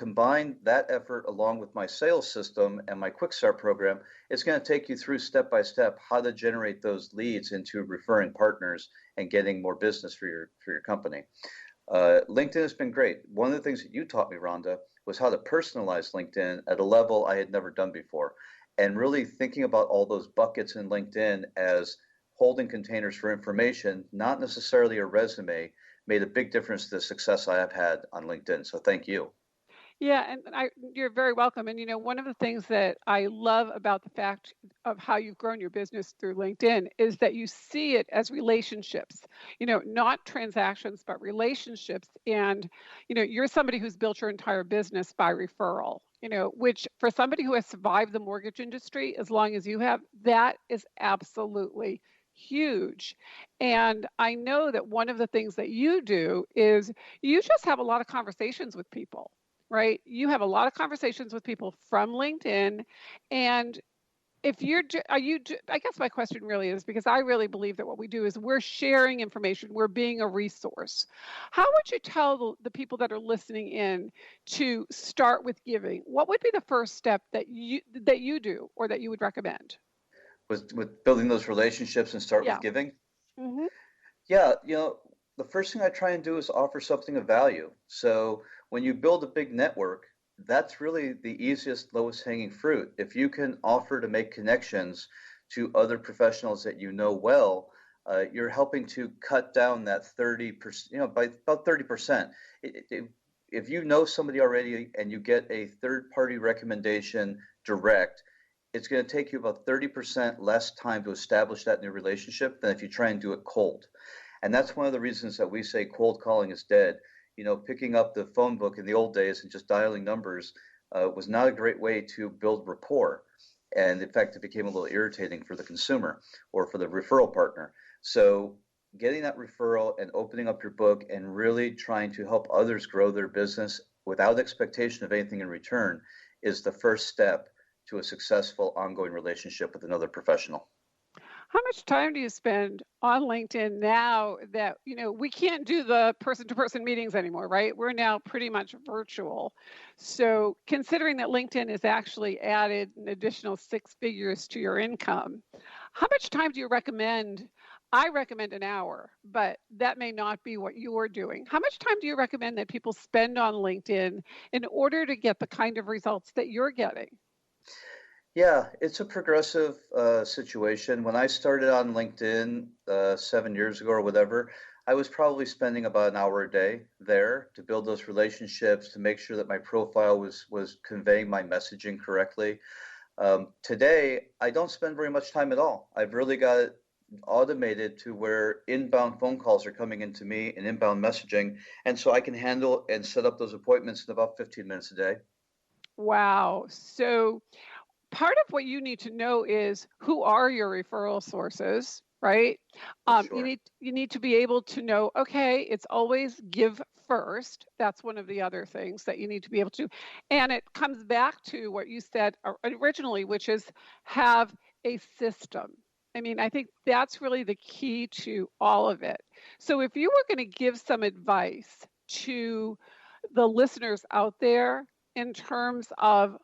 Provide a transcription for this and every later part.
combine that effort along with my sales system and my quick start program, it's going to take you through step by step how to generate those leads into referring partners and getting more business for your company. LinkedIn has been great. One of the things that you taught me, Rhonda, was how to personalize LinkedIn at a level I had never done before, and really thinking about all those buckets in LinkedIn as holding containers for information, not necessarily a resume, made a big difference to the success I have had on LinkedIn. So thank you. Yeah, and you're very welcome. And, one of the things that I love about the fact of how you've grown your business through LinkedIn is that you see it as relationships, not transactions, but relationships. And, you're somebody who's built your entire business by referral, which for somebody who has survived the mortgage industry as long as you have, that is absolutely huge. And I know that one of the things that you do is you just have a lot of conversations with people. Right? You have a lot of conversations with people from LinkedIn. And if I guess my question really is, because I really believe that what we do is we're sharing information, we're being a resource. How would you tell the people that are listening in to start with giving? What would be the first step that you do or that you would recommend? With building those relationships and start with giving? Mm-hmm. Yeah, the first thing I try and do is offer something of value. So when you build a big network, that's really the easiest, lowest hanging fruit. If you can offer to make connections to other professionals that you know well, you're helping to cut down that 30%, by about 30%. If you know somebody already and you get a third-party recommendation direct, it's going to take you about 30% less time to establish that new relationship than if you try and do it cold. And that's one of the reasons that we say cold calling is dead. Picking up the phone book in the old days and just dialing numbers was not a great way to build rapport. And in fact, it became a little irritating for the consumer or for the referral partner. So getting that referral and opening up your book and really trying to help others grow their business without expectation of anything in return is the first step to a successful ongoing relationship with another professional. How much time do you spend on LinkedIn now that, we can't do the person-to-person meetings anymore, right? We're now pretty much virtual. So considering that LinkedIn has actually added an additional 6 figures to your income, how much time do you recommend? I recommend an hour, but that may not be what you're doing. How much time do you recommend that people spend on LinkedIn in order to get the kind of results that you're getting? Yeah, it's a progressive situation. When I started on LinkedIn 7 years ago or whatever, I was probably spending about an hour a day there to build those relationships, to make sure that my profile was conveying my messaging correctly. Today, I don't spend very much time at all. I've really got it automated to where inbound phone calls are coming into me and inbound messaging. And so I can handle and set up those appointments in about 15 minutes a day. Wow. So part of what you need to know is who are your referral sources, right? Sure. You need to be able to know, okay, it's always give first. That's one of the other things that you need to be able to. And it comes back to what you said originally, which is have a system. I mean, I think that's really the key to all of it. So if you were going to give some advice to the listeners out there in terms of,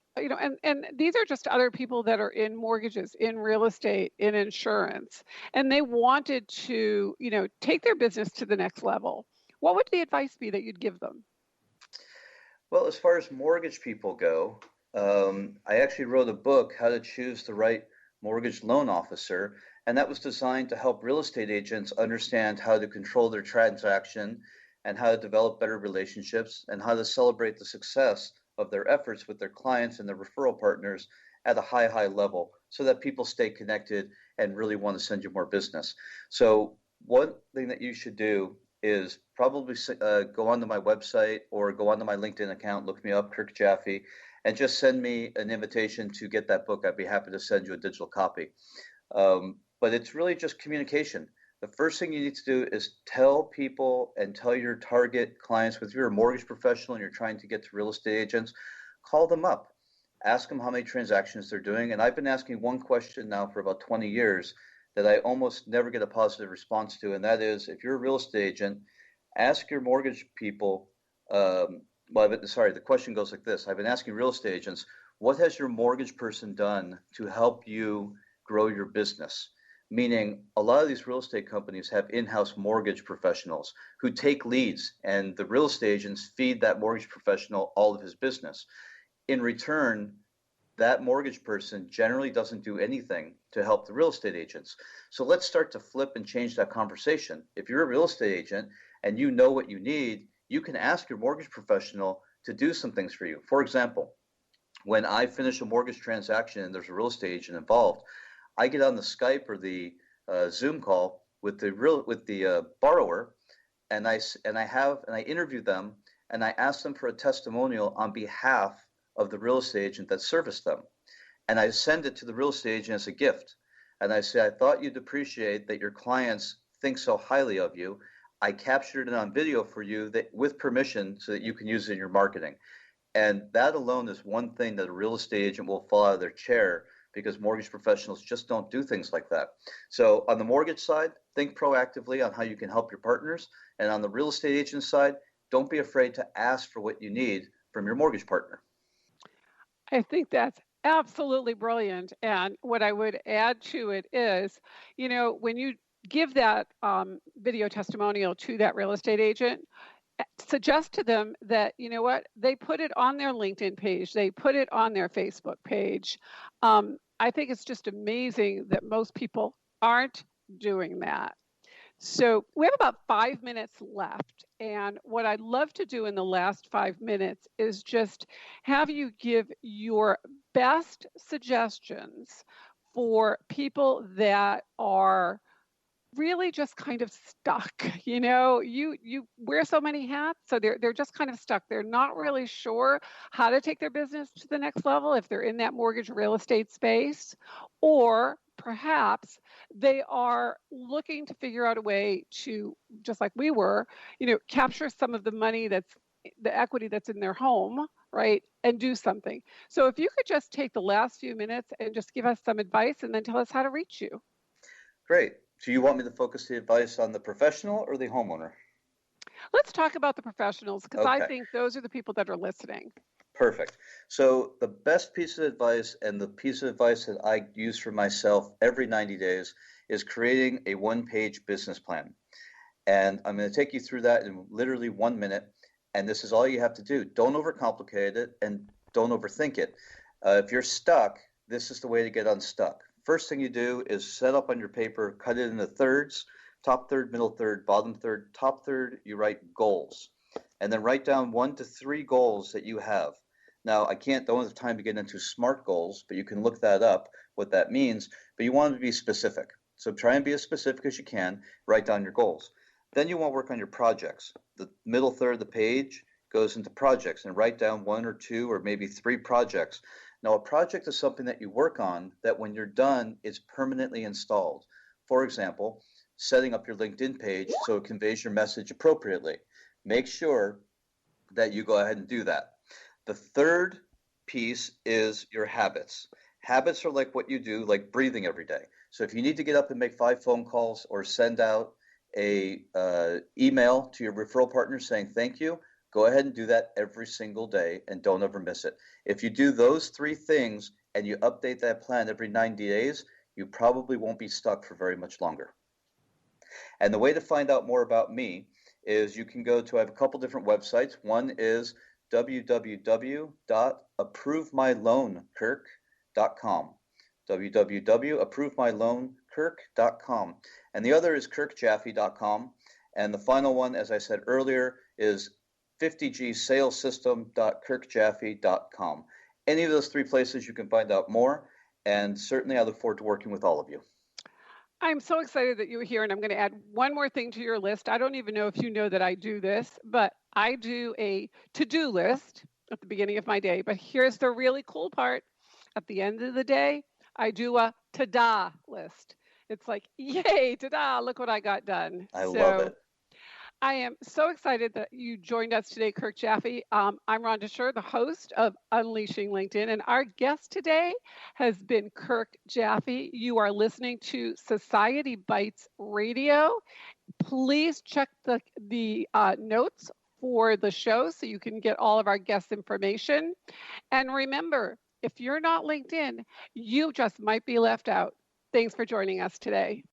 and these are just other people that are in mortgages, in real estate, in insurance, and they wanted to, take their business to the next level, what would the advice be that you'd give them? Well, as far as mortgage people go, I actually wrote a book, How to Choose the Right Mortgage Loan Officer, and that was designed to help real estate agents understand how to control their transaction and how to develop better relationships and how to celebrate the success of their efforts with their clients and their referral partners at a high level so that people stay connected and really want to send you more business. So one thing that you should do is probably go onto my website or go onto my LinkedIn account, look me up, Kirk Jaffe, and just send me an invitation to get that book. I'd be happy to send you a digital copy. But it's really just communication. The first thing you need to do is tell people and tell your target clients, if you're a mortgage professional and you're trying to get to real estate agents, call them up, ask them how many transactions they're doing. And I've been asking one question now for about 20 years that I almost never get a positive response to. And that is, if you're a real estate agent, ask your mortgage people Sorry, the question goes like this. I've been asking real estate agents, what has your mortgage person done to help you grow your business? Meaning, a lot of these real estate companies have in-house mortgage professionals who take leads, and the real estate agents feed that mortgage professional all of his business. In return, that mortgage person generally doesn't do anything to help the real estate agents. So let's start to flip and change that conversation. If you're a real estate agent and you know what you need, you can ask your mortgage professional to do some things for you. For example, when I finish a mortgage transaction and there's a real estate agent involved, I get on the Skype or the Zoom call with the borrower, and I interview them, and I ask them for a testimonial on behalf of the real estate agent that serviced them, and I send it to the real estate agent as a gift. And I say, I thought you'd appreciate that your clients think so highly of you. I captured it on video for you that with permission so that you can use it in your marketing. And that alone is one thing that a real estate agent will fall out of their chair, because mortgage professionals just don't do things like that. So on the mortgage side, think proactively on how you can help your partners. And on the real estate agent side, don't be afraid to ask for what you need from your mortgage partner. I think that's absolutely brilliant. And what I would add to it is, when you give that video testimonial to that real estate agent, suggest to them that, they put it on their LinkedIn page, they put it on their Facebook page. I think it's just amazing that most people aren't doing that. So we have about 5 minutes left. And what I'd love to do in the last 5 minutes is just have you give your best suggestions for people that are really just kind of stuck. You wear so many hats, so they're just kind of stuck. They're not really sure how to take their business to the next level if they're in that mortgage real estate space, or perhaps they are looking to figure out a way to, just like we were, capture some of the money that's the equity that's in their home, right, and do something. So if you could just take the last few minutes and just give us some advice and then tell us how to reach you. Great. So you want me to focus the advice on the professional or the homeowner? Let's talk about the professionals, because Okay. I think those are the people that are listening. Perfect. So the best piece of advice, and the piece of advice that I use for myself every 90 days, is creating a one-page business plan. And I'm going to take you through that in literally 1 minute. And this is all you have to do. Don't overcomplicate it and don't overthink it. If you're stuck, this is the way to get unstuck. First thing you do is set up on your paper, cut it into thirds, top third, middle third, bottom third. Top third, you write goals. And then write down 1 to 3 goals that you have. Now, don't have time to get into SMART goals, but you can look that up, what that means. But you want to be specific. So try and be as specific as you can. Write down your goals. Then you want to work on your projects. The middle third of the page goes into projects, and write down 1 or 2 or maybe 3 projects. Now, a project is something that you work on that when you're done, is permanently installed. For example, setting up your LinkedIn page so it conveys your message appropriately. Make sure that you go ahead and do that. The third piece is your habits. Habits are like what you do, like breathing every day. So if you need to get up and make 5 phone calls or send out a email to your referral partner saying thank you, go ahead and do that every single day and don't ever miss it. If you do those 3 things and you update that plan every 90 days, you probably won't be stuck for very much longer. And the way to find out more about me is you can go to, I have a couple different websites. One is www.approvemyloankirk.com, www.approvemyloankirk.com. And the other is kirkjaffe.com. And the final one, as I said earlier, is 50gsalessystem.kirkjaffe.com. Any of those 3 places you can find out more. And certainly I look forward to working with all of you. I'm so excited that you were here, and I'm going to add one more thing to your list. I don't even know if you know that I do this, but I do a to-do list at the beginning of my day. But here's the really cool part. At the end of the day, I do a ta-da list. It's like, yay, ta-da, look what I got done. I love it. I am so excited that you joined us today, Kirk Jaffe. I'm Rhonda Scher, the host of Unleashing LinkedIn, and our guest today has been Kirk Jaffe. You are listening to Society Bites Radio. Please check the notes for the show so you can get all of our guest information. And remember, if you're not LinkedIn, you just might be left out. Thanks for joining us today.